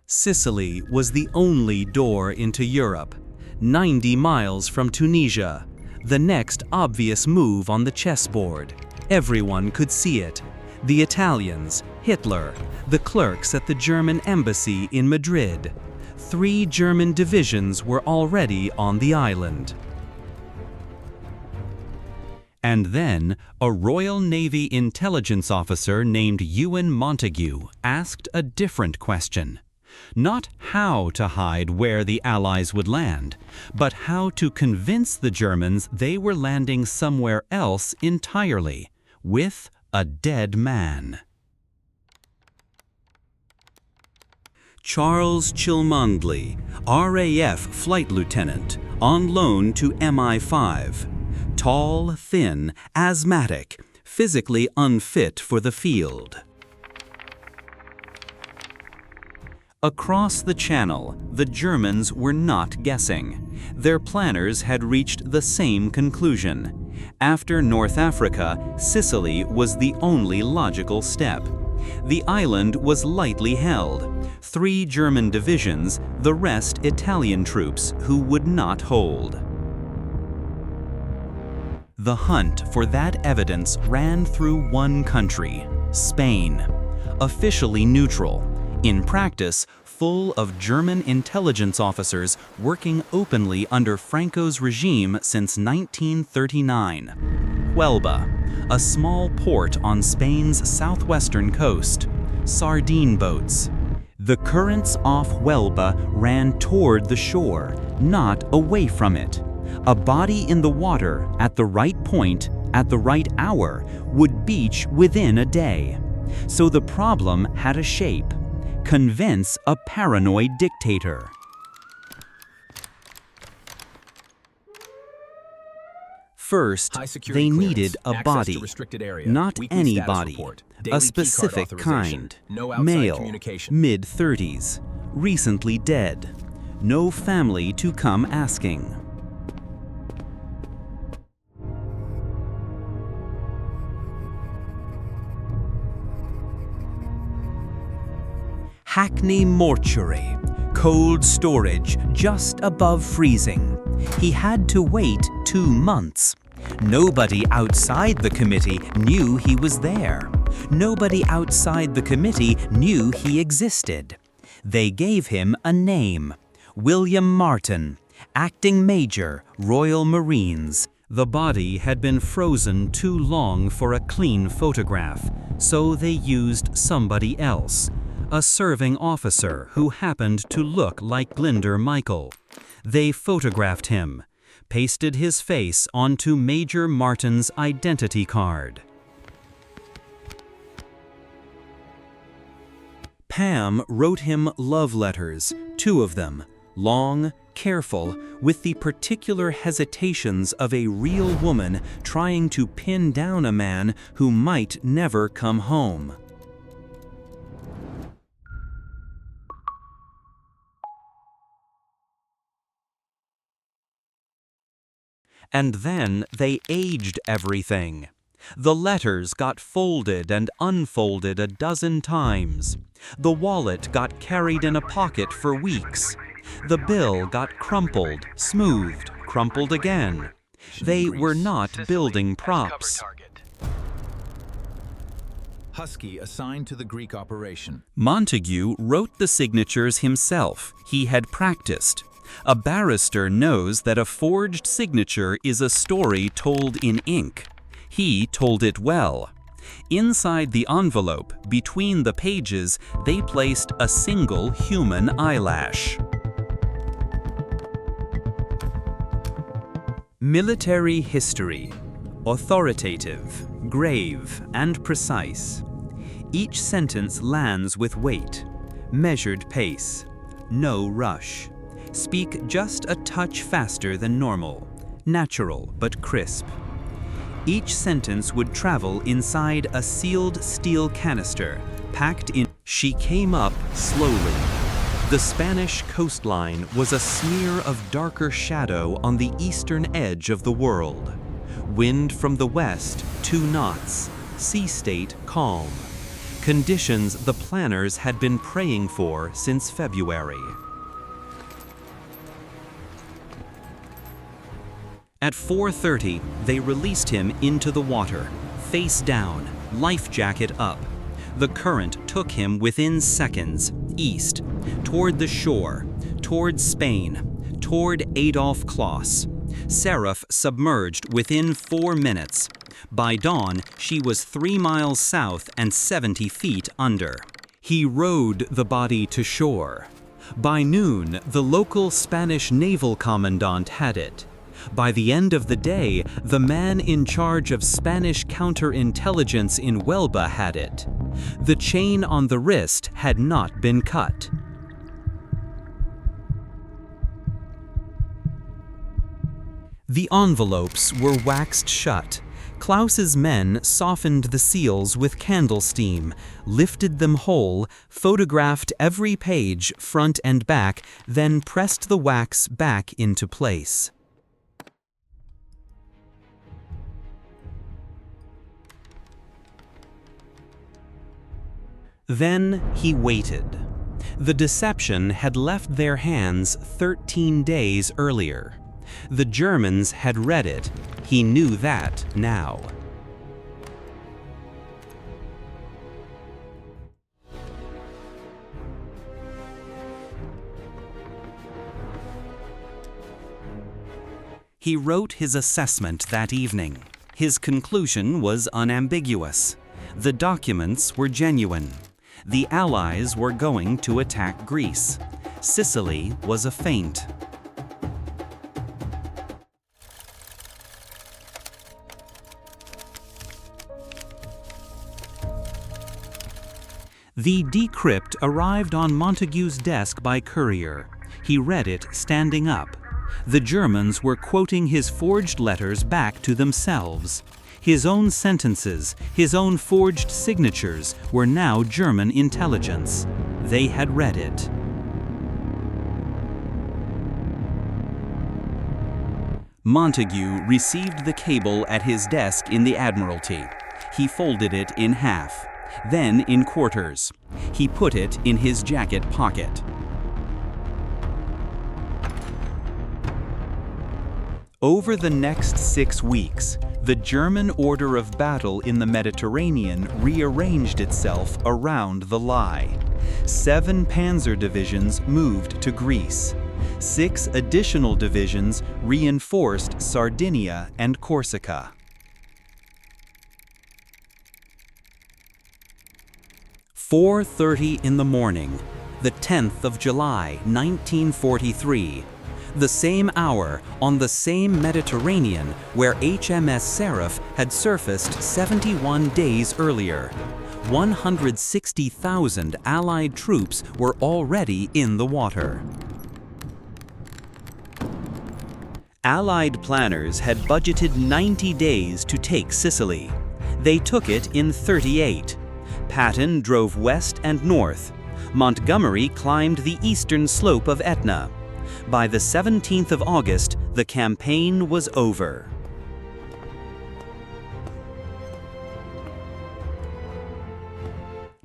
Sicily was the only door into Europe, 90 miles from Tunisia, the next obvious move on the chessboard. Everyone could see it. The Italians, Hitler, the clerks at the German embassy in Madrid. 3 German divisions were already on the island. And then, a Royal Navy intelligence officer named Ewen Montagu asked a different question. Not how to hide where the Allies would land, but how to convince the Germans they were landing somewhere else entirely, with a dead man. Charles Cholmondeley, RAF flight lieutenant, on loan to MI5. Tall, thin, asthmatic, physically unfit for the field. Across the Channel, the Germans were not guessing. Their planners had reached the same conclusion. After North Africa, Sicily was the only logical step. The island was lightly held. 3 German divisions, the rest Italian troops who would not hold. The hunt for that evidence ran through one country, Spain. Officially neutral, in practice full of German intelligence officers working openly under Franco's regime since 1939. Huelva, a small port on Spain's southwestern coast. Sardine boats. The currents off Huelva ran toward the shore, not away from it. A body in the water at the right point, at the right hour, would beach within a day. So the problem had a shape. Convince a paranoid dictator. First, they needed a body, not any body, a specific kind, male, mid-30s, recently dead, no family to come asking. Hackney Mortuary, cold storage just above freezing. He had to wait 2 months. Nobody outside the committee knew he was there. Nobody outside the committee knew he existed. They gave him a name, William Martin, acting major, Royal Marines. The body had been frozen too long for a clean photograph, so they used somebody else. A serving officer who happened to look like Glyndwr Michael. They photographed him, pasted his face onto Major Martin's identity card. Pam wrote him love letters, 2 of them, long, careful, with the particular hesitations of a real woman trying to pin down a man who might never come home. And then they aged everything. The letters got folded and unfolded a dozen times. The wallet got carried in a pocket for weeks. The bill got crumpled, smoothed, crumpled again. They were not building props. Husky assigned to the Greek operation. Montagu wrote the signatures himself. He had practiced. A barrister knows that a forged signature is a story told in ink. He told it well. Inside the envelope, between the pages, they placed a single human eyelash. Military history. Authoritative, grave, and precise. Each sentence lands with weight. Measured pace. No rush. Speak just a touch faster than normal, natural but crisp. Each sentence would travel inside a sealed steel canister, packed in. She came up slowly. The Spanish coastline was a smear of darker shadow on the eastern edge of the world. Wind from the west, 2 knots, sea state calm. conditions the planners had been praying for since February. At 4:30, they released him into the water, face down, life jacket up. The current took him within seconds, east, toward the shore, toward Spain, toward Adolf Clauss. Seraph submerged within 4 minutes. By dawn, she was 3 miles south and 70 feet under. He rowed the body to shore. By noon, the local Spanish naval commandant had it. By the end of the day, the man in charge of Spanish counterintelligence in Huelva had it. The chain on the wrist had not been cut. The envelopes were waxed shut. Clauss's men softened the seals with candle steam, lifted them whole, photographed every page front and back, then pressed the wax back into place. Then he waited. The deception had left their hands 13 days earlier. The Germans had read it. He knew that now. He wrote his assessment that evening. His conclusion was unambiguous. The documents were genuine. The Allies were going to attack Greece. Sicily was a feint. The decrypt arrived on Montagu's desk by courier. He read it standing up. The Germans were quoting his forged letters back to themselves. His own sentences, his own forged signatures were now German intelligence. They had read it. Montagu received the cable at his desk in the Admiralty. He folded it in half, then in quarters. He put it in his jacket pocket. Over the next 6 weeks, the German order of battle in the Mediterranean rearranged itself around the lie. 7 Panzer divisions moved to Greece. 6 additional divisions reinforced Sardinia and Corsica. "4:30 in the morning, the 10th of July, 1943. The same hour, on the same Mediterranean where HMS Seraph had surfaced 71 days earlier. 160,000 Allied troops were already in the water. Allied planners had budgeted 90 days to take Sicily. They took it in 38. Patton drove west and north. Montgomery climbed the eastern slope of Etna. By the 17th of August, the campaign was over.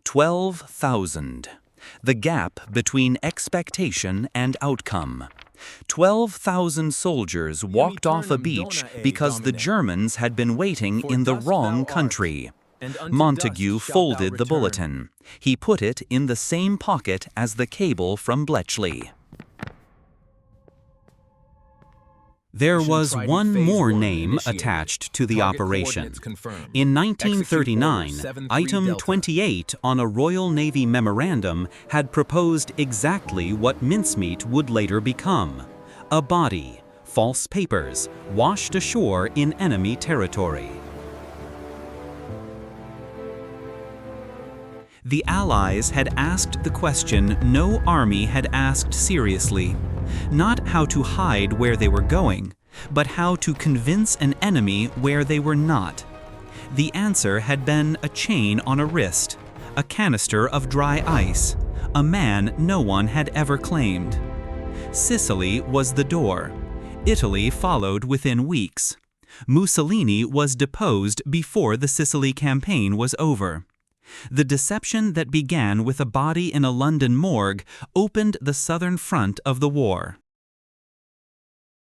$12,000. The gap between expectation and outcome. 12,000 soldiers walked off a beach because the Germans had been waiting in the wrong country. Montagu folded the bulletin. He put it in the same pocket as the cable from Bletchley. There was one more name attached to the operation. In 1939, Item 28 on a Royal Navy memorandum had proposed exactly what mincemeat would later become: a body, false papers, washed ashore in enemy territory. The Allies had asked the question no army had asked seriously. Not how to hide where they were going, but how to convince an enemy where they were not. The answer had been a chain on a wrist, a canister of dry ice, a man no one had ever claimed. Sicily was the door. Italy followed within weeks. Mussolini was deposed before the Sicily campaign was over. The deception that began with a body in a London morgue opened the southern front of the war.